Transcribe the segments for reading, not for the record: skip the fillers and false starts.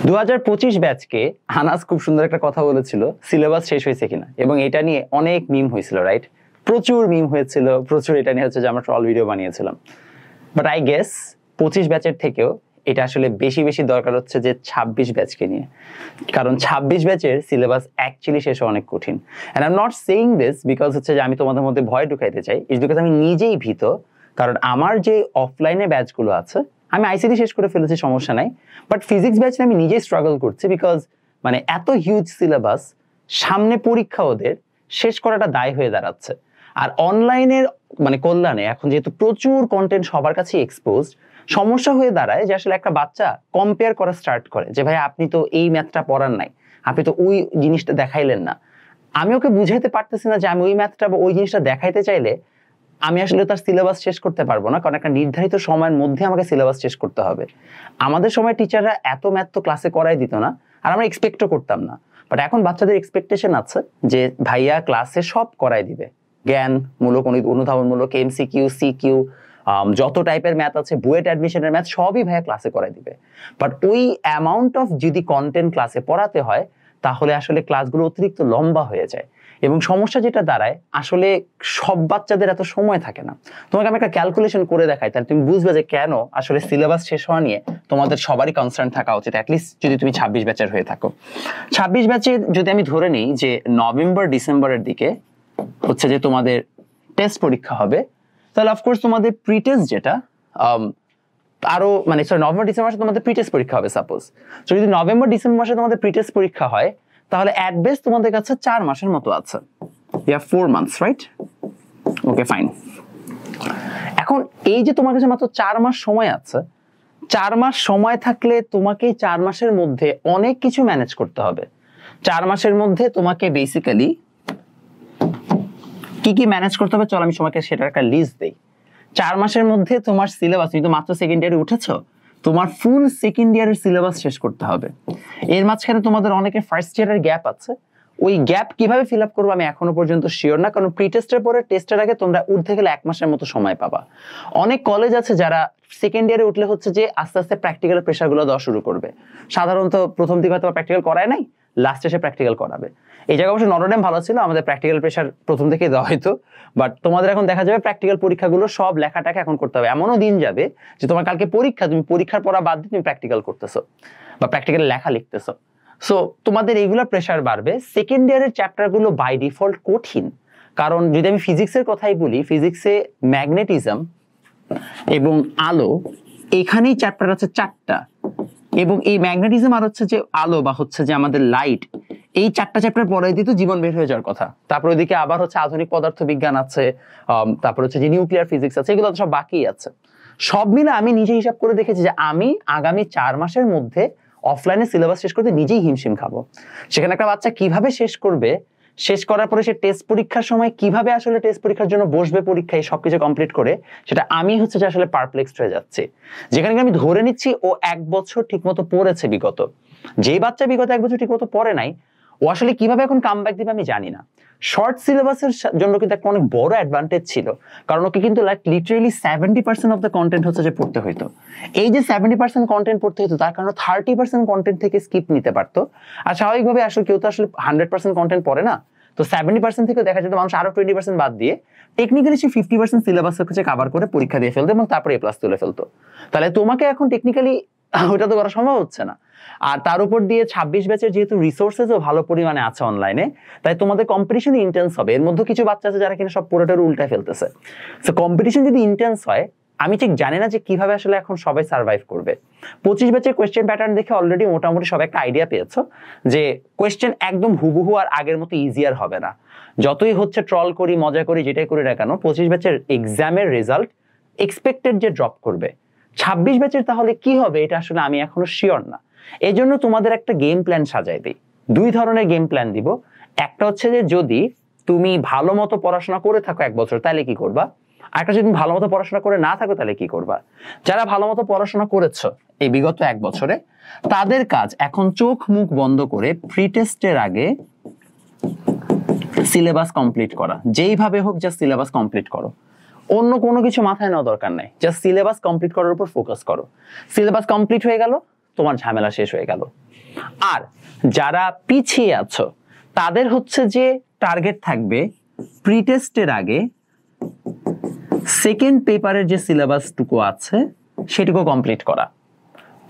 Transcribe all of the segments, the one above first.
2025 ব্যাচকে আনাস খুব সুন্দর একটা কথা বলেছিল, সিলেবাস শেষ হয়েছে কিনা, এবং এটা নিয়ে অনেক মিম হয়েছিল, রাইট? প্রচুর মিম হয়েছিল, প্রচুর এটা নিয়ে হচ্ছে যে আমরা ট্রল ভিডিও বানিয়েছিলাম। বাট আই গেস 25 ব্যাচের থেকেও এটা আসলে বেশি বেশি দরকার হচ্ছে যে 26 ব্যাচকে নিয়ে, কারণ 26 ব্যাচের সিলেবাস অ্যাকচুয়ালি শেষ অনেক কঠিন। And I am not saying this because হচ্ছে যে আমি তোমাদের মধ্যে ভয় ঢুকাইতে চাই, ইটস বিকজ আমি নিজেই ভীত। কারণ আমার যে অফলাইনে ব্যাচগুলো আছে, আমি আইসিটি শেষ করে ফেলেছি, সমস্যা নাই, বাট ফিজিক্স ব্যাচে আমি নিজেই স্ট্রাগল করছি বিকজ মানে এত হিউজ সিলেবাস, সামনে পরীক্ষা, ওদের শেষ করাটা দায় হয়ে দাঁড়াচ্ছে। আর অনলাইনের মানে কল্যাণে এখন যেহেতু প্রচুর কন্টেন্ট সবার কাছে এক্সপোজড, সমস্যা হয়ে দাঁড়ায় যে আসলে একটা বাচ্চা কম্পেয়ার করা স্টার্ট করে যে ভাই আপনি তো এই ম্যাথটা পড়ান নাই, আপনি তো ওই জিনিসটা দেখাইলেন না। আমি ওকে বুঝাইতে পারতেছি না যে আমি ওই ম্যাথটা বা ওই জিনিসটা দেখাইতে চাইলে আমি আসলে তার সিলেবাস শেষ করতে পারবো না, কারণ একটা নির্ধারিত সময়ের মধ্যে আমাকে সিলেবাস শেষ করতে হবে। আমাদের সময় টিচাররা এত ম্যাথ তো ক্লাসে করাই দিত না, আর আমরা এক্সপেক্টও করতাম না। বাট এখন বাচ্চাদের এক্সপেকটেশন আছে যে ভাইয়া ক্লাসে সব করাই দিবে, জ্ঞানমূলক, অনুধাবনমূলক, এমসিকিউ, সিকিউ, যত টাইপের ম্যাথ আছে, বুয়েট অ্যাডমিশনের ম্যাথ, সবই ভাইয়া ক্লাসে করাই দিবে। বাট ওই অ্যামাউন্ট অফ যদি কন্টেন্ট ক্লাসে পড়াতে হয়, তাহলে আসলে ক্লাসগুলো অতিরিক্ত লম্বা হয়ে যায়। এবং সমস্যা যেটা দাঁড়ায়, আসলে সব বাচ্চাদের এত সময় থাকে না। তোমাকে আমি একটা ক্যালকুলেশন করে দেখাই, তাহলে তুমি বুঝবে যে কেন আসলে সিলেবাস শেষ হওয়া নিয়ে তোমাদের সবারই কনসার্ন থাকা উচিত, অ্যাটলিস্ট যদি তুমি 26 ব্যাচের হয়ে থাকো। 26 ব্যাচে যদি আমি ধরে নিই যে নভেম্বর ডিসেম্বরের দিকে হচ্ছে যে তোমাদের টেস্ট পরীক্ষা হবে, তাহলে অফকোর্স তোমাদের প্রি টেস্ট যেটা আরো মানে নভেম্বর ডিসেম্বর মাসে তোমাদের প্রি টেস্ট পরীক্ষা হবে সাপোজ। তো যদি নভেম্বর ডিসেম্বর মাসে তোমাদের প্রি টেস্ট পরীক্ষা হয়, তাহলে অ্যাট বেস্ট তোমাদের কাছে 4 মাসের মতো আছে, 4 মান্থস, রাইট? ওকে, ফাইন। এখন এই যে তোমার কাছে মাত্র 4 মাস সময় আছে, 4 মাস সময় থাকলে তোমাকে 4 মাসের মধ্যে অনেক কিছু ম্যানেজ করতে হবে। 4 মাসের মধ্যে তোমাকে বেসিক্যালি কি কি ম্যানেজ করতে হবে, চলো আমি তোমাকে সেটার একটা লিস্ট দেই। 4 মাসের মধ্যে তোমার সিলেবাস, তুমি তো মাত্র সেকেন্ড ইয়ারে উঠেছো, তোমার ফুল সেকেন্ড ইয়ারের সিলেবাস শেষ করতে হবে। এর মাঝখানে তোমাদের অনেকে ফার্স্ট ইয়ারের গ্যাপ আছে, ওই গ্যাপ কিভাবে ফিল আপ করবো আমি এখনো পর্যন্ত শিওর না, কারণ প্রি টেস্টের পরে টেস্টের আগে তোমরা উঠতে গেলে 1 মাসের মতো সময় পাবা। অনেক কলেজ আছে যারা সেকেন্ড ইয়ারে উঠলে হচ্ছে যে আস্তে আস্তে প্র্যাকটিক্যাল প্রেশারগুলো দেওয়া শুরু করবে। সাধারণত প্রথম দিকে হয়তো প্র্যাকটিক্যাল করায় নাই, লাস্ট এসে প্র্যাকটিক্যাল করাবে। এই জায়গায় অবশ্য নটরডেম ভালো ছিল, আমাদের প্র্যাকটিক্যাল প্রেশার প্রথম থেকেই দেওয়া হয়তো। বাট তোমাদের এখন দেখা যাবে প্র্যাকটিক্যাল পরীক্ষাগুলো সব লেখাটাকে এখন করতে হবে। এমনও দিন যাবে যে তোমার কালকে পরীক্ষা, তুমি পরীক্ষার পড়া বাদ দিয়ে তুমি প্র্যাকটিক্যাল করতেছো বা প্র্যাকটিক্যাল লেখা লিখতেছো। সো তোমাদের এইগুলো প্রেশার বাড়বে। সেকেন্ড ইয়ারের চ্যাপ্টারগুলো বাই ডিফল্ট কঠিন, কারণ যদি আমি ফিজিক্সের কথাই বলি, ফিজিক্সে ম্যাগনেটিজম এবং আলো, এখানেই চ্যাপ্টার আছে 4টা, এবং এই ম্যাগনেটিজম আর হচ্ছে যে আলো বা হচ্ছে যে আমাদের লাইট, এই 4টা চ্যাপ্টার পরে দিয়ে তো জীবন বের হয়ে যাওয়ার কথা। তারপর ওইদিকে আবার হচ্ছে আধুনিক পদার্থ বিজ্ঞান আছে, তারপর হচ্ছে যে নিউক্লিয়ার ফিজিক্স আছে, এগুলো তো সব বাকি আছে। সব মিলে আমি নিজে হিসাব করে দেখেছি যে আমি আগামী 4 মাসের মধ্যে অফলাইনে সিলেবাস শেষ করতে নিজেই হিমশিম খাবো। সেখানে একটা বাচ্চা কিভাবে শেষ করবে, শেষ করার পরে সে টেস্ট পরীক্ষার সময় কিভাবে আসলে টেস্ট পরীক্ষার জন্য বসবে পরীক্ষায় সবকিছু কমপ্লিট করে, সেটা আমি হচ্ছে যে আসলে পারপ্লেক্সড হয়ে যাচ্ছি। যেখানে আমি ধরে নিচ্ছি ও 1 বছর ঠিকমতো পড়েছে বিগত, যেই বাচ্চা বিগত 1 বছর ঠিকমতো পড়ে নাই, ও আসলে কিভাবে এখন কামব্যাক দিবে আমি জানি না। শর্ট সিলেবাসের জন্য কিন্তু একটা অনেক বড় অ্যাডভান্টেজ ছিল, কারণ ওকে কিন্তু like literally 70% of the content হচ্ছে যে পড়তে হইতো। এই যে 70% কন্টেন্ট পড়তে হতো, তার কারণে 30% কন্টেন্ট থেকে স্কিপ নিতে পারতো। আর স্বাভাবিকভাবে আসলে কেউ তো আসলে 100% কন্টেন্ট পড়ে না, তো 70% থেকে দেখা যেত মানুষ আরো 20% বাদ দিয়ে টেকনিক্যালি সে 50% সিলেবাস হচ্ছে কভার করে পরীক্ষা দিয়ে ফেলতো এবং তারপরে এ প্লাস তুলে ফেলতো। তাহলে তোমাকে এখন টেকনিক্যালি ওটা তো করা সম্ভব হচ্ছে না। আর তার উপর দিয়ে 26 ব্যাচের যেহেতু রিসোর্সেসও ভালো পরিমাণে আছে অনলাইনে, তাই তোমাদের কম্পিটিশন ইন্টেন্স হবে। এর মধ্যে কিছু বাচ্চা আছে যারা কিনা সব পুরোটার উল্টায় ফেলতেছে। সো কম্পিটিশন যদি ইন্টেন্স হয়, আমি ঠিক জানি না যে কিভাবে আসলে এখন সবাই সার্ভাইভ করবে। 25 ব্যাচের কোয়েশ্চেন প্যাটার্ন দেখে অলরেডি মোটামুটি সবাই একটা আইডিয়া পেয়েছো যে কোয়েশ্চেন একদম হুবহু আর আগের মতো ইজিয়ার হবে না। যতই হচ্ছে ট্রল করি, মজা করি, যেটাই করি না কেন, 25 ব্যাচের এক্সামের রেজাল্ট এক্সপেক্টেড যে ড্রপ করবে। 26 ব্যাচের তাহলে কি হবে এটা আসলে আমি এখনো শিওর না। এই জন্য তোমাদের একটা গেম প্ল্যান সাজাই দিই। 2 ধরনের গেম প্ল্যান দিব। একটা হচ্ছে যে যদি তুমি ভালো মতো পড়াশোনা করে থাকো 1 বছর, তাহলে কি করবা? আরেকটা যদি তুমি ভালো মতো পড়াশোনা করে না থাকো, তাহলে কি করবা? যারা ভালো মতো পড়াশোনা করেছো এই বিগত 1 বছরে, তাদের কাজ এখন চোখ মুখ বন্ধ করে প্রি টেস্টের আগে সিলেবাস কমপ্লিট করা। যেইভাবে হোক জাস্ট সিলেবাস কমপ্লিট করো, অন্য কোনো কিছু মাথায় নেওয়া দরকার নাই, জাস্ট সিলেবাস কমপ্লিট করার উপর ফোকাস করো। সিলেবাস কমপ্লিট হয়ে গেল, তোমার ঝামেলা শেষ হয়ে গেল। আর যারা পিছিয়ে আছো তাদের হচ্ছে যে টার্গেট থাকবে প্রি টেস্টের আগে সেকেন্ড পেপারের যে সিলেবাসটুকু আছে সেটুকু কমপ্লিট করা।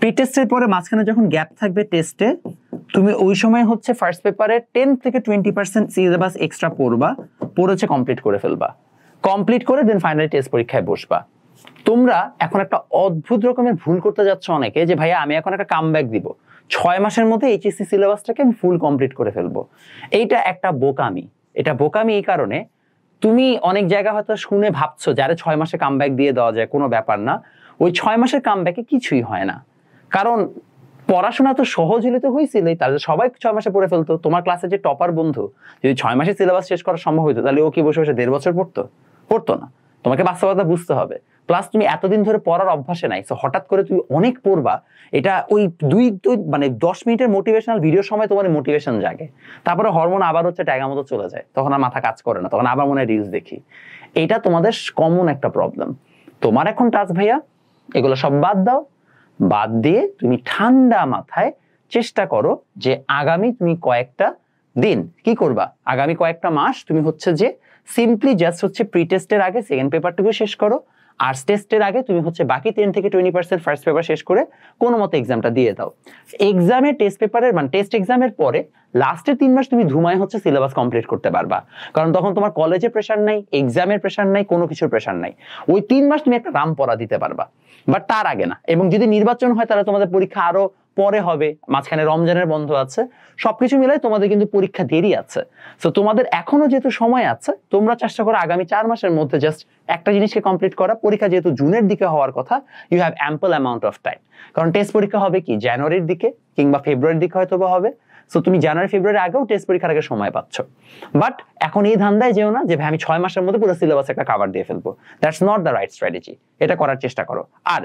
প্রি টেস্টের পরে মাঝখানে যখন গ্যাপ থাকবে টেস্টে, তুমি ওই সময় হচ্ছে ফার্স্ট পেপারে 10 থেকে 20% সিলেবাস এক্সট্রা পড়বা, পড়েছে কমপ্লিট করে ফেলবা, কমপ্লিট করে দেন ফাইনালি টেস্ট পরীক্ষায় বসবা। তোমরা এখন একটা অদ্ভুত রকমের ভুল করতে যাচ্ছ অনেকে, যে ভাইয়া আমি এখন একটা কামব্যাক দিব, 6 মাসের মধ্যে এইচএসসি সিলেবাসটাকে আমি ফুল কমপ্লিট করে ফেলবো। এইটা একটা বোকামি। এটা বোকামি এই কারণে, তুমি অনেক জায়গা হয়তো শুনে ভাবছো যারে 6 মাসে কামব্যাক দিয়ে দেওয়া যায়, কোনো ব্যাপার না। ওই 6 মাসের কামব্যাকে কিছুই হয় না, কারণ পড়াশোনা তো সহজ হলে তো হয়েছিলই, তাহলে সবাই 6 মাসে পড়ে ফেলতো। তোমার ক্লাসে যে টপার বন্ধু, যদি 6 মাসে সিলেবাস শেষ করা সম্ভব হতো, তাহলে ও কি বসে বসে 1.5 বছর পড়তো না। তোমাকে বাস্তবতা বুঝতে হবে। প্লাস তুমি এতদিন ধরে পড়ার অভ্যাসে নাই, তো হঠাৎ করে তুমি অনেক পড়বা, এটা ওই মানে 10 মিনিটের মোটিভেশনাল ভিডিওর সময় তোমার মোটিভেশন জাগে, তারপরে হরমোন আবার হচ্ছে ট্যাগা মতো চলে যায়, তখন আর মাথা কাজ করে না, তখন আবার মনে হয় রিলস দেখি। এটা তোমাদের কমন একটা প্রবলেম। তোমার এখন টাচ ভাইয়া, এগুলো সব বাদ দাও। বাদ দিয়ে তুমি ঠান্ডা মাথায় চেষ্টা করো যে আগামী তুমি কয়েকটা দিন কি করবা, আগামী কয়েকটা মাস তুমি হচ্ছে যে সিম্পলি জাস্ট হচ্ছে প্রি টেস্টের আগে সেকেন্ড পেপারটুকু শেষ করো, আর টেস্টের আগে তুমি হচ্ছে বাকি 10 থেকে 20% ফার্স্ট পেপার শেষ করে কোনো মতো এক্সামটা দিয়ে দাও। এক্সামে টেস্ট পেপারের মানে টেস্ট এক্সামের পরে লাস্টের 3 মাস তুমি ধুমায় হচ্ছে সিলেবাস কমপ্লিট করতে পারবা, কারণ তখন তোমার কলেজে প্রেশার নাই, এক্সামের প্রেশার নাই, কোনো কিছুর প্রেশার নাই। ওই 3 মাস তুমি একটা রাম পড়া দিতে পারবা, বাট তার আগে না। এবং যদি নির্বাচন হয় তাহলে তোমাদের পরীক্ষা আরো পরে হবে, মাঝখানে রমজানের বন্ধ আছে, সবকিছু মিলাই তোমাদের কিন্তু পরীক্ষা দেরি আছে। তো তোমাদের এখনো যেহেতু সময় আছে, তোমরা চেষ্টা করো আগামী 4 মাসের মধ্যে জাস্ট একটা জিনিসকে কমপ্লিট করা। পরীক্ষা যেহেতু জুনের দিকে হওয়ার কথা, you have ample amount of time, কারণ টেস্ট পরীক্ষা হবে কি জানুয়ারির দিকে কিংবা ফেব্রুয়ারির দিকে হয়তো বা হবে। সো তুমি জানুয়ারি ফেব্রুয়ারি আগেও টেস্ট পরীক্ষার আগে সময় পাচ্ছ। বাট এখন এই ধান্দায় যেও না যে ভাই আমি 6 মাসের মধ্যে পুরো সিলেবাস একটা কভার দিয়ে ফেলবো, that's not the right strategy. এটা করার চেষ্টা করো। আর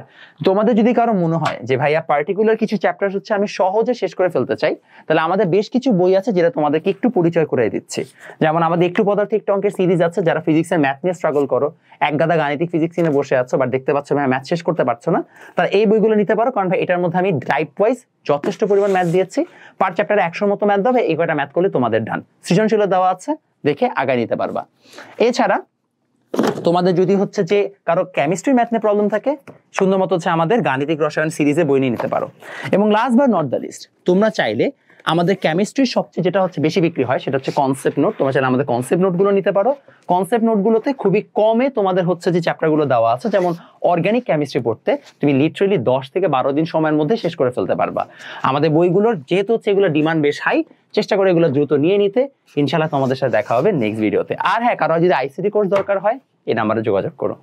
তোমাদের যদি কারো মনে হয় যে ভাইয়া পার্টিকুলার কিছু চ্যাপ্টার হচ্ছে আমি সহজে শেষ করে ফেলতে চাই, তাহলে আমাদের বেশ কিছু বই আছে যেটা তোমাদেরকে একটু পরিচয় করে দিচ্ছি। যেমন আমাদের একটু পদার্থ একটু অঙ্কের সিরিজ আছে, যারা ফিজিক্সের ম্যাথ নিয়ে স্ট্রাগল করো, এক গাদা গাণিতিক ফিজিক্স নিয়ে বসে আছো, বাট দেখতে পাচ্ছ ভাই ম্যাথ শেষ করতে পারছো না, তাহলে এই বইগুলো নিতে পারো। কারণ ভাই এটার মধ্যে আমি টাইপ ওয়াইজ যথেষ্ট পরিমাণ ম্যাথ দিয়েছি, পার চ্যাপ্টারে 100 মতো ম্যাথ দেবে, এই কয়টা ম্যাথ করলে তোমাদের ডান। সৃজনশীলতা দেওয়া আছে, দেখে আগায় নিতে পারবা। এছাড়া তোমাদের যদি হচ্ছে যে কারো কেমিস্ট্রি ম্যাথ নিয়ে প্রবলেম থাকে, সুন্দর মতো হচ্ছে আমাদের গাণিতিক রসায়ন সিরিজে বই নিয়ে নিতে পারো। এবং last but not the least, তোমরা চাইলে আমাদের কেমিস্ট্রির সবচেয়ে যেটা হচ্ছে বেশি বিক্রি হয় সেটা হচ্ছে কনসেপ্ট নোট। তোমরা চাইলে আমাদের কনসেপ্ট নোটগুলো নিতে পারো। কনসেপ্ট নোটগুলোতে খুবই কমে তোমাদের হচ্ছে যে চ্যাপ্টারগুলো দেওয়া আছে, যেমন অর্গানিক কেমিস্ট্রি পড়তে তুমি লিটারেলি 10 থেকে 12 দিন সময়ের মধ্যে শেষ করে ফেলতে পারবা। আমাদের বইগুলোর যেহেতু হচ্ছে এগুলো ডিমান্ড বেশ হাই, চেষ্টা করে এগুলো দ্রুত নিয়ে নিতে। ইনশাআল্লাহ তোমাদের সাথে দেখা হবে নেক্সট ভিডিওতে। আর হ্যাঁ, কারো যদি আইসিটি কোর্স দরকার হয়, এই নাম্বারে যোগাযোগ করো।